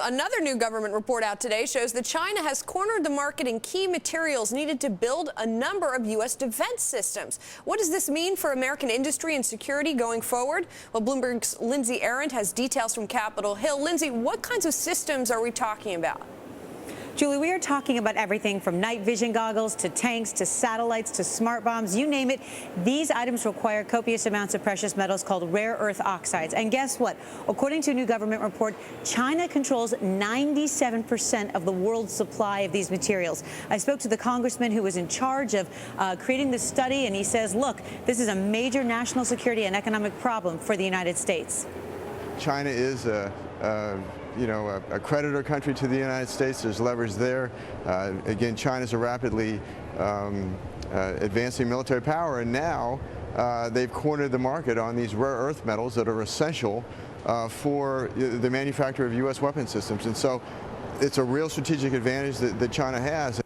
Another new government report out today shows that China has cornered the market in key materials needed to build a number of U.S. defense systems. What does this mean for American industry and security going forward? Well, Bloomberg's Lindsey Arent has details from Capitol Hill. Lindsey, what kinds of systems are we talking about? Julie, we are talking about everything from night vision goggles to tanks to satellites to smart bombs, you name it. These items require copious amounts of precious metals called rare earth oxides. And guess what? According to a new government report, China controls 97% of the world's supply of these materials. I spoke to the congressman who was in charge of creating this study, and he says, look, this is a major national security and economic problem for the United States. China is a creditor country to the United States. There's leverage there. Again, China's a rapidly advancing military power, and now they've cornered the market on these rare earth metals that are essential for the manufacture of U.S. weapon systems. And so it's a real strategic advantage that China has.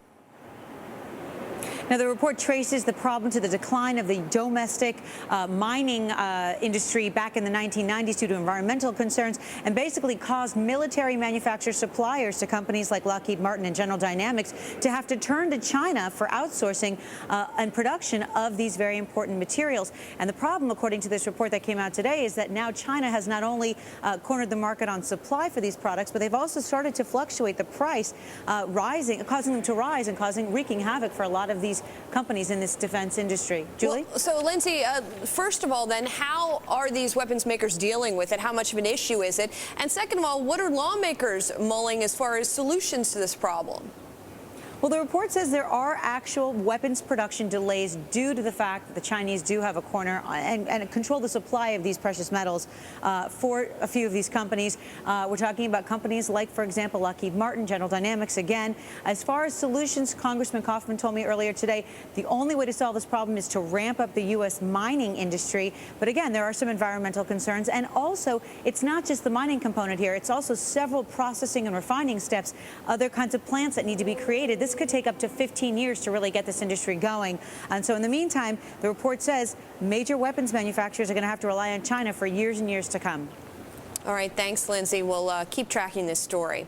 Now, the report traces the problem to the decline of the domestic mining industry back in the 1990s due to environmental concerns, and basically caused military manufacturer suppliers to companies like Lockheed Martin and General Dynamics to have to turn to China for outsourcing and production of these very important materials. And the problem, according to this report that came out today, is that now China has not only cornered the market on supply for these products, but they've also started to fluctuate the price, causing them to rise and wreaking havoc for a lot of these companies in this defense industry. Julie? Well, so, Lindsey, first of all, then, how are these weapons makers dealing with it? How much of an issue is it? And second of all, what are lawmakers mulling as far as solutions to this problem? Well, the report says there are actual weapons production delays due to the fact that the Chinese do have a corner and control the supply of these precious metals for a few of these companies. We're talking about companies like, for example, Lockheed Martin, General Dynamics. Again, as far as solutions, Congressman Kaufman told me earlier today, the only way to solve this problem is to ramp up the U.S. mining industry. But again, there are some environmental concerns. And also, it's not just the mining component here. It's also several processing and refining steps, other kinds of plants that need to be created. This could take up to 15 years to really get this industry going. And so in the meantime, the report says major weapons manufacturers are going to have to rely on China for years and years to come. All right. Thanks, Lindsey. We'll keep tracking this story.